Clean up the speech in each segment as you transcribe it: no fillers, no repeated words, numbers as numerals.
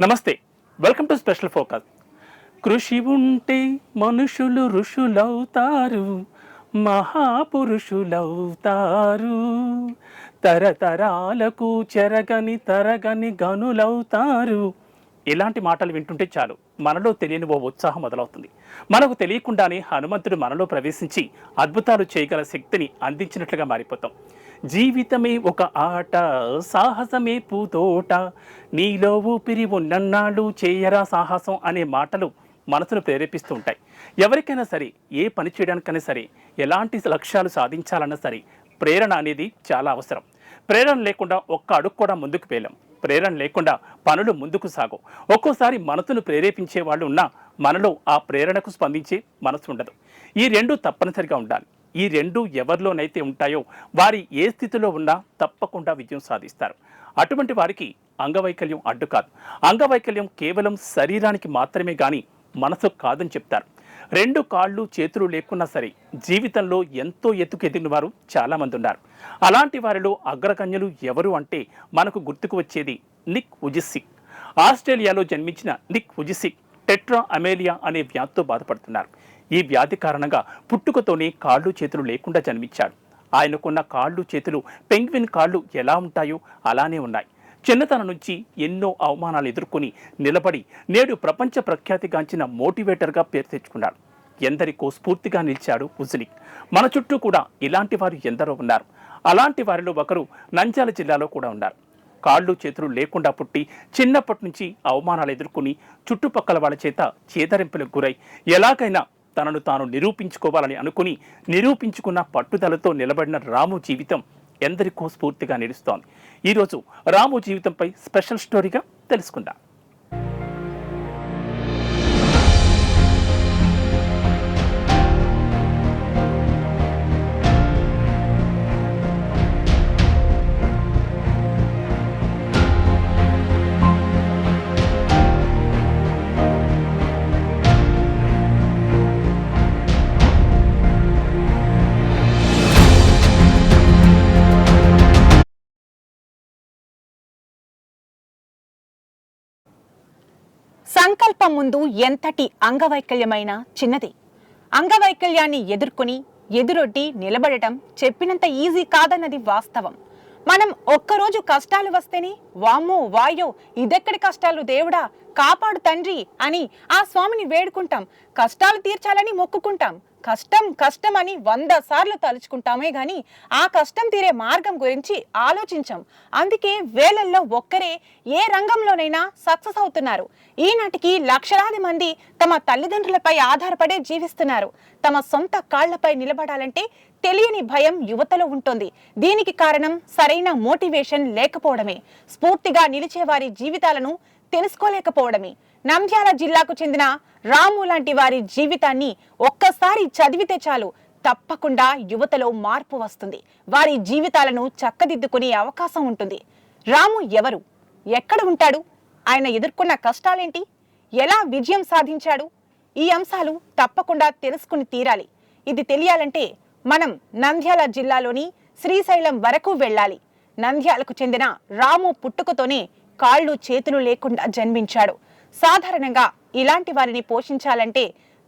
నమస్తే, welcome to special focus. కృషి ఉంటే మనుషులు ఋషులవుతారు, మహాపురుషులవుతారు, తరతరాలకు తరగని గనులవుతారు. ఇలాంటి మాటలు వింటుంటే చాలు మనలో తెలియని ఓ ఉత్సాహం మొదలవుతుంది. మనకు తెలియకుండానే హనుమంతుడు మనలో ప్రవేశించి అద్భుతాలు చేయగల శక్తిని అందించినట్లుగా మారిపోతాం. జీవితమే ఒక ఆట, సాహసమే పూతోట, నీలో ఊపిరి ఉన్నన్నాళ్ళు చేయరా సాహసం అనే మాటలు మనసును ప్రేరేపిస్తూ ఉంటాయి. ఎవరికైనా సరే, ఏ పని చేయడానికైనా సరే, ఎలాంటి లక్ష్యాలు సాధించాలన్నా సరే ప్రేరణ అనేది చాలా అవసరం. ప్రేరణ లేకుండా ఒక్క అడుగు కూడా ముందుకు వేయలేం. ప్రేరణ లేకుండా పనులు ముందుకు సాగవు. ఒక్కోసారి మనసును ప్రేరేపించే వాళ్ళు ఉన్నా మనలో ఆ ప్రేరణకు స్పందించే మనసు ఉండదు. ఈ రెండు తప్పనిసరిగా ఉండాలి. ఈ రెండు ఎవరిలోనైతే ఉంటాయో వారి ఏ స్థితిలో ఉన్నా తప్పకుండా విజయం సాధిస్తారు. అటువంటి వారికి అంగవైకల్యం అడ్డు కాదు. అంగవైకల్యం కేవలం శరీరానికి మాత్రమే కానీ మనసు కాదని చెప్తారు. రెండు కాళ్ళు చేతులు లేకున్నా సరే జీవితంలో ఎంతో ఎత్తుకెదిగిన వారు చాలామంది ఉన్నారు. అలాంటి వారిలో అగ్రగణ్యులు ఎవరు అంటే మనకు గుర్తుకు వచ్చేది నిక్ వుజిసిక్. ఆస్ట్రేలియాలో జన్మించిన నిక్ వుజిసిక్ టెట్రా అమేలియా అనే వ్యాధితో బాధపడుతున్నారు. ఈ వ్యాధి కారణంగా పుట్టుకతోనే కాళ్ళు చేతులు లేకుండా జన్మించాడు. ఆయనకున్న కాళ్ళు చేతులు పెంగ్విన్ కాళ్ళు ఎలా ఉంటాయో అలానే ఉన్నాయి. చిన్నతనం నుంచి ఎన్నో అవమానాలు ఎదుర్కొని నిలబడి నేడు ప్రపంచ ప్రఖ్యాతిగాంచిన మోటివేటర్గా పేరు తెచ్చుకున్నాడు. ఎందరికో స్ఫూర్తిగా నిలిచాడు వుజిసిక్. మన చుట్టూ కూడా ఇలాంటి వారు ఎందరో ఉన్నారు. అలాంటి వారిలో ఒకరు నంద్యాల జిల్లాలో కూడా ఉన్నారు. కాళ్ళు చేతులు లేకుండా పుట్టి చిన్నప్పటి నుంచి అవమానాలు ఎదుర్కొని చుట్టుపక్కల వాళ్ళ చేత చేదరింపులకు గురై ఎలాగైనా తనను తాను నిరూపించుకోవాలని అనుకుని నిరూపించుకున్న పట్టుదలతో నిలబడిన రాము జీవితం ఎందరికో స్ఫూర్తిగా నిలుస్తోంది. ఈరోజు రాము జీవితంపై స్పెషల్ స్టోరీగా తెలుసుకుందాం. సంకల్పం ముందు ఎంతటి అంగవైకల్యమైనా చిన్నది. అంగవైకల్యాన్ని ఎదురొడ్డి నిలబడటం చెప్పినంత ఈజీ కాదన్నది వాస్తవం. మనం ఒక్కరోజు కష్టాలు వస్తేనే వామ్మో వాయో ఇదెక్కడి కష్టాలు దేవుడా కాపాడు తండ్రి అని ఆ స్వామిని వేడుకుంటాం. కష్టాలు తీర్చాలని మొక్కుకుంటాం. కష్టం అని 100 సార్లు తలుచుకుంటామే గాని ఆ కష్టం తీరే మార్గం గురించి ఆలోచించాం. అందుకే వేలల్లో ఒక్కరే ఏ రంగంలోనైనా సక్సెస్ అవుతున్నారు. ఈనాటికి లక్షలాది మంది తమ తల్లిదండ్రులపై ఆధారపడే జీవిస్తున్నారు. తమ సొంత కాళ్లపై నిలబడాలంటే తెలియని భయం యువతలో ఉంటుంది. దీనికి కారణం సరైన మోటివేషన్ లేకపోవడమే. స్ఫూర్తిగా నిలిచే వారి జీవితాలను తెలుసుకోలేకపోవడమే. నంద్యాల జిల్లాకు చెందిన రాము లాంటి వారి జీవితాన్ని ఒక్కసారి చదివితే చాలు తప్పకుండా యువతలో మార్పు వస్తుంది. వారి జీవితాలను చక్కదిద్దుకునే అవకాశం ఉంటుంది. రాము ఎవరు, ఎక్కడ ఉంటాడు, ఆయన ఎదుర్కొన్న కష్టాలేంటి, ఎలా విజయం సాధించాడు, ఈ అంశాలు తప్పకుండా తెలుసుకుని తీరాలి. ఇది తెలియాలంటే మనం నంద్యాల జిల్లాలోని శ్రీశైలం వరకు వెళ్ళాలి. నంద్యాలకు చెందిన రాము పుట్టుకతోనే కాళ్ళు చేతులు లేకుండా జన్మించాడు. సాధారణంగా ఇలాంటి వారిని పోషించాలంటే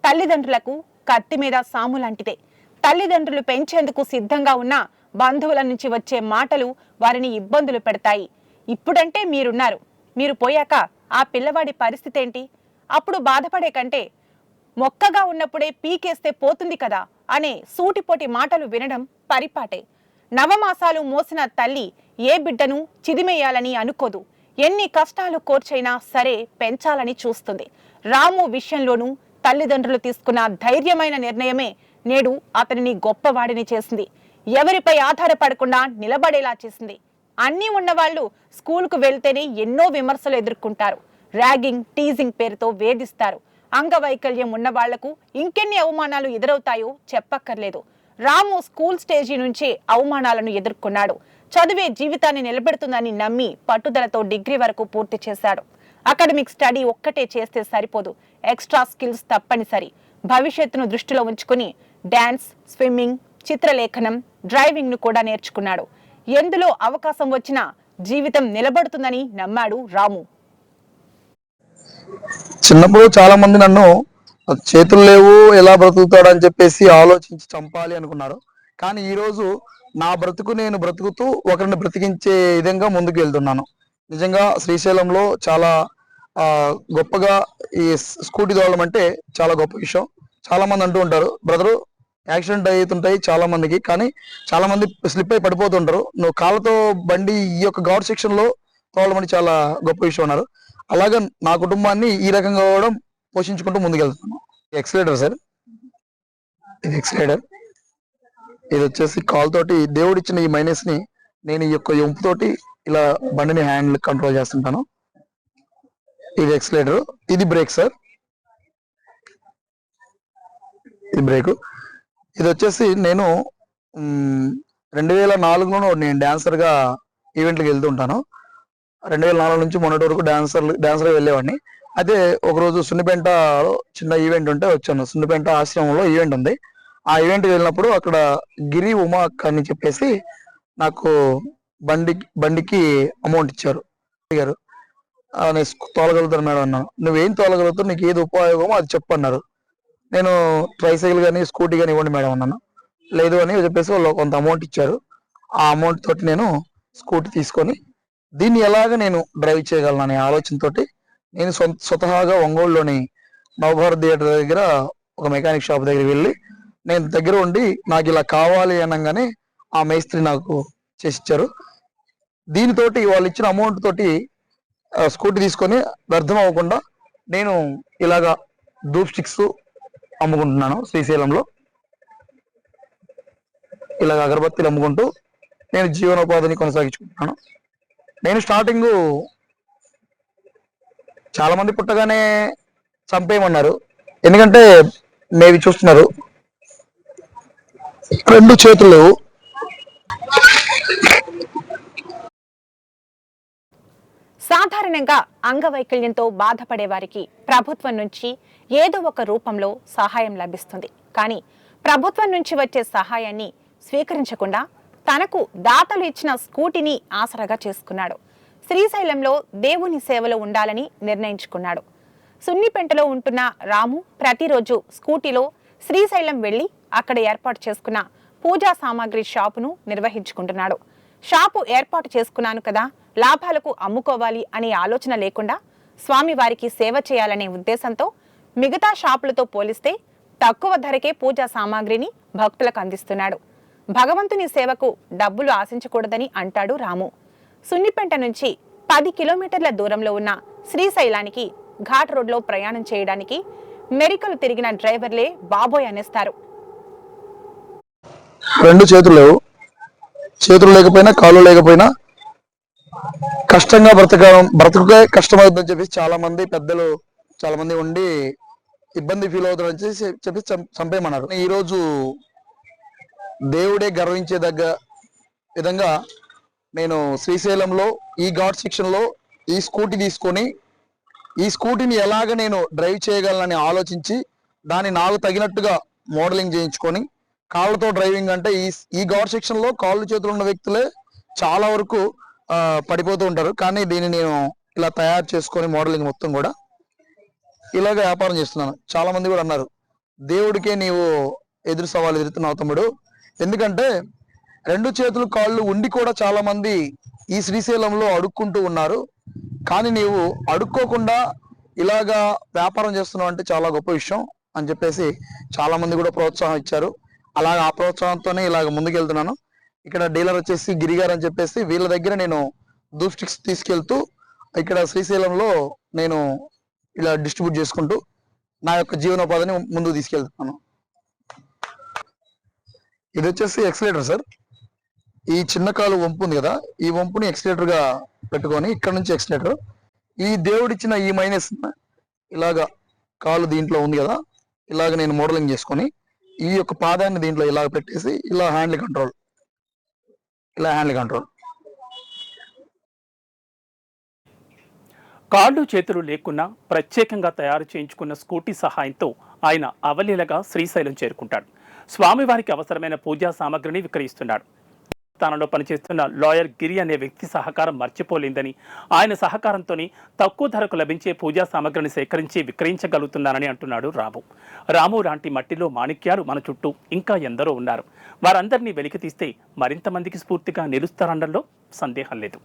తల్లిదండ్రులకు కత్తి మీద సాము లాంటిదే. తల్లిదండ్రులు పెంచేందుకు సిద్ధంగా ఉన్న బంధువుల నుంచి వచ్చే మాటలు వారిని ఇబ్బందులు పెడతాయి. ఇప్పుడంటే మీరున్నారు, మీరు పోయాక ఆ పిల్లవాడి పరిస్థితి ఏంటి, అప్పుడు బాధపడే కంటే మొక్కగా ఉన్నప్పుడే పీకేస్తే పోతుంది కదా అనే సూటిపోటి మాటలు వినడం పరిపాటే. నవమాసాలు మోసిన తల్లి ఏ బిడ్డను చిదిమేయాలని అనుకోదు. ఎన్ని కష్టాలు కోర్చైనా సరే పెంచాలని చూస్తుంది. రాము విషయంలోనూ తల్లిదండ్రులు తీసుకున్న ధైర్యమైన నిర్ణయమే నేడు అతనిని గొప్పవాడిని చేసింది. ఎవరిపై ఆధారపడకుండా నిలబడేలా చేసింది. అన్నీ ఉన్నవాళ్లు స్కూల్కు వెళ్తేనే ఎన్నో విమర్శలు ఎదుర్కొంటారు. ర్యాగింగ్, టీజింగ్ పేరుతో వేధిస్తారు. అంగవైకల్యం ఉన్న వాళ్లకు ఇంకెన్ని అవమానాలు ఎదురవుతాయో చెప్పక్కర్లేదు. రాము స్కూల్ స్టేజీ నుంచే అవమానాలను ఎదుర్కొన్నాడు. చదివే జీవితాన్ని నిలబెడుతుందని నమ్మి పట్టుదలతో డిగ్రీ వరకు పూర్తి చేశాడు. అకాడమిక్ స్టడీ ఒక్కటే చేస్తే సరిపోదు, ఎక్స్ట్రా స్కిల్స్ తప్పనిసరి. భవిష్యత్తును దృష్టిలో ఉంచుకుని డాన్స్, స్విమ్మింగ్, చిత్రలేఖనం, డ్రైవింగ్ ను కూడా నేర్చుకున్నాడు. ఎందులో అవకాశం వచ్చినా జీవితం నిలబడుతుందని నమ్మాడు రాము. చిన్నప్పుడు చాలా మంది నన్ను చేతులు లేవు ఎలా బ్రతుకుతాడు అని చెప్పేసి ఆలోచించి చంపాలి అనుకున్నారు. కానీ ఈ రోజు నా బ్రతుకు నేను బ్రతుకుతూ ఒకరిని బ్రతికించే విధంగా ముందుకు వెళ్తున్నాను. నిజంగా శ్రీశైలంలో చాలా ఆ గొప్పగా ఈ స్కూటీ తోలడం అంటే చాలా గొప్ప విషయం. చాలా మంది అంటూ ఉంటారు, బ్రదరు యాక్సిడెంట్ అవుతుంటాయి చాలా మందికి, కానీ చాలా మంది స్లిప్ అయి పడిపోతుంటారు. నువ్వు కాళ్ళతో బండి ఈ యొక్క ఘాట్ సెక్షన్ లో తోలడం చాలా గొప్ప విషయం అన్నారు. అలాగే నా కుటుంబాన్ని ఈ రకంగా కూడా పోషించుకుంటూ ముందుకెళ్తున్నాను. ఎక్సలేటర్ సార్, ఇది ఎక్సలేటర్. ఇది వచ్చేసి కాల్ తోటి దేవుడిచ్చిన ఈ మైనస్ ని నేను ఈ యొక్క ఎంపు తోటి ఇలా బండిని హ్యాండిల్ కంట్రోల్ చేస్తుంటాను. ఇది ఎక్సలేటర్, ఇది బ్రేక్ సార్, ఇది బ్రేక్. ఇది వచ్చేసి నేను 2004లో నేను డాన్సర్ గా ఈవెంట్లకు వెళ్తూ ఉంటాను. 2004 నుంచి మొన్నటి వరకు డాన్సర్ వెళ్ళేవాడిని. అయితే ఒకరోజు సున్నిపేంటలో చిన్న ఈవెంట్ ఉంటే వచ్చాను. సున్నిపేంట ఆశ్రమంలో ఈవెంట్ ఉంది. ఆ ఈవెంట్కి వెళ్ళినప్పుడు అక్కడ గిరి ఉమా అక్క అని చెప్పేసి నాకు బండికి అమౌంట్ ఇచ్చారు. అడిగారు, నేను తోలగలుగుతాను మేడం అన్నాను. నువ్వేం తోలగలుగుతావు, నీకు ఏది ఉపయోగమో అది చెప్పన్నారు. నేను ట్రైసైకిల్ కానీ స్కూటీ కానీ ఇవ్వండి మేడం అన్నాను. లేదు అని చెప్పేసి వాళ్ళు కొంత అమౌంట్ ఇచ్చారు. ఆ అమౌంట్ తోటి నేను స్కూటీ తీసుకొని దీన్ని ఎలాగ నేను డ్రైవ్ చేయగలను అనే ఆలోచనతోటి నేను స్వతహాగా ఒంగోలులోని నవభారత్ థియేటర్ దగ్గర ఒక మెకానిక్ షాప్ దగ్గర వెళ్ళి నేను దగ్గర ఉండి నాకు ఇలా కావాలి అనగానే ఆ మేస్త్రి నాకు చేసిచ్చారు. దీనితోటి వాళ్ళు ఇచ్చిన అమౌంట్ తోటి స్కూటీ తీసుకొని వ్యర్థం అవ్వకుండా నేను ఇలాగా ధూప్ స్టిక్స్ అమ్ముకుంటున్నాను. శ్రీశైలంలో ఇలాగ అగరబత్తీలు అమ్ముకుంటూ నేను జీవనోపాధిని కొనసాగించుకుంటున్నాను. నేను స్టార్టింగ్ చాలా మంది పుట్టగానే చంపేయమన్నారు. ఎందుకంటే మేవి చూస్తున్నారు, 2 చేతులు. సాధారణంగా అంగవైకల్యంతో బాధపడే వారికి ప్రభుత్వం నుంచి ఏదో ఒక రూపంలో సహాయం లభిస్తుంది. కానీ ప్రభుత్వం నుంచి వచ్చే సహాయాన్ని స్వీకరించకుండా తనకు దాతలు ఇచ్చిన స్కూటీని ఆసరాగా చేసుకున్నాడు. శ్రీశైలంలో దేవుని సేవలో ఉండాలని నిర్ణయించుకున్నాడు. సున్నిపెంటలో ఉంటున్న రాము ప్రతిరోజు స్కూటీలో శ్రీశైలం వెళ్లి అక్కడ ఏర్పాటు చేసుకున్న పూజా సామాగ్రి షాపును నిర్వహించుకుంటున్నాడు. షాపు ఏర్పాటు చేసుకున్నాను కదా, లాభాలకు అమ్ముకోవాలి అనే ఆలోచన లేకుండా స్వామివారికి సేవ చేయాలనే ఉద్దేశంతో మిగతా షాపులతో పోలిస్తే తక్కువ ధరకే పూజా సామాగ్రిని భక్తులకు అందిస్తున్నాడు. భగవంతుని సేవకు డబ్బులు ఆశించకూడదని అంటాడు రాము. సున్నిపెంట నుంచి 10 కిలోమీటర్ల దూరంలో ఉన్న శ్రీశైలానికి ఘాట్ రోడ్లో ప్రయాణం చేయడానికి మెరికలు తిరిగిన డ్రైవర్లే బాబోయ్ అనేస్తారు. 2 చేతులు లేవు, చేతులు లేకపోయినా కాళ్ళు లేకపోయినా కష్టంగా బ్రతుకే కష్టమవుతుందని చెప్పి చాలా మంది పెద్దలు చాలా మంది ఉండి ఇబ్బంది ఫీల్ అవుతారని చెప్పి చంపేయమన్నారు. ఈరోజు దేవుడే గర్వించేదగ్గ విధంగా నేను శ్రీశైలంలో ఈ ఘాట్ సెక్షన్ లో ఈ స్కూటీ తీసుకొని ఈ స్కూటీని ఎలాగ నేను డ్రైవ్ చేయగలనని ఆలోచించి దాన్ని నాకు తగినట్టుగా మోడలింగ్ చేయించుకొని కాళ్ళతో డ్రైవింగ్ అంటే ఈ ఘాట్ సెక్షన్ లో కాళ్ళు చేతులు ఉన్న వ్యక్తులే చాలా వరకు పడిపోతూ ఉంటారు. కానీ దీన్ని నేను ఇలా తయారు చేసుకొని మోడలింగ్ మొత్తం కూడా ఇలాగ వ్యాపారం చేస్తున్నాను. చాలా మంది కూడా అన్నారు, దేవుడికే నీవు ఎదురు సవాలు ఎదురుతున్నావు తమ్ముడు. ఎందుకంటే 2 చేతులు కాళ్ళు ఉండి కూడా చాలా మంది ఈ శ్రీశైలంలో అడుక్కుంటూ ఉన్నారు. కానీ నీవు అడుక్కోకుండా ఇలాగా వ్యాపారం చేస్తున్నావు అంటే చాలా గొప్ప విషయం అని చెప్పేసి చాలా మంది కూడా ప్రోత్సాహం ఇచ్చారు. అలాగ ఆ ప్రోత్సాహంతోనే ఇలాగ ముందుకెళ్తున్నాను. ఇక్కడ డీలర్ వచ్చేసి గిరిగారు అని చెప్పేసి వీళ్ళ దగ్గర నేను ధూప్ స్టిక్స్ తీసుకెళ్తూ ఇక్కడ శ్రీశైలంలో నేను ఇలా డిస్ట్రిబ్యూట్ చేసుకుంటూ నా యొక్క జీవనోపాధిని ముందుకు తీసుకెళ్తున్నాను. ఇది వచ్చేసి ఎక్సలేటర్ సార్. ఈ చిన్న కాలు వంపు ఉంది కదా, ఈ వంపుని ఎక్సలేటర్ గా పెట్టుకొని ఇక్కడ నుంచి ఎక్సలేటర్ ఈ దేవుడిచ్చిన ఈ మైనస్ ఇలాగా కాలు దీంట్లో ఉంది కదా, ఇలాగ నేను మోడలింగ్ చేసుకొని ఈ యొక్క పాదాన్ని దీంట్లో ఇలాగ పెట్టేసి ఇలా హ్యాండిల్ కంట్రోల్ కాళ్ళు చేతులు లేకున్నా ప్రత్యేకంగా తయారు చేయించుకున్న స్కూటీ సహాయంతో ఆయన అవలీలగా శ్రీశైలం చేరుకుంటాడు. స్వామివారికి అవసరమైన పూజా సామాగ్రిని విక్రయిస్తున్నాడు. స్థానంలో పనిచేస్తున్న లాయర్ గిరి అనే వ్యక్తి సహకారం మర్చిపోలేదని, ఆయన సహకారంతోనే తక్కువ ధరకు లభించే పూజా సామగ్రిని సేకరించి విక్రయించగలుగుతున్నానని అంటున్నాడు రాము. రాము లాంటి మట్టిలో మాణిక్యాలు మన చుట్టూ ఇంకా ఎందరో ఉన్నారు. వారందరినీ వెలికి తీస్తే మరింత మందికి స్ఫూర్తిగా నిలుస్తారనడంలో సందేహం లేదు.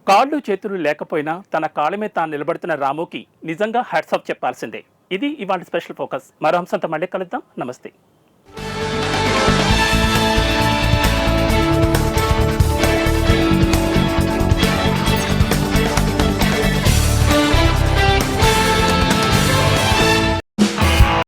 కాళ్ళు చేతులు లేకపోయినా తన కాళ్ళ మీద తాను నిలబడుతున్న రాముకి నిజంగా హ్యాట్స్ ఆఫ్ చెప్పాల్సిందే. ఇది ఇవాళ స్పెషల్ ఫోకస్. మరో అంశంతో మళ్ళీ కలుద్దాం. నమస్తే.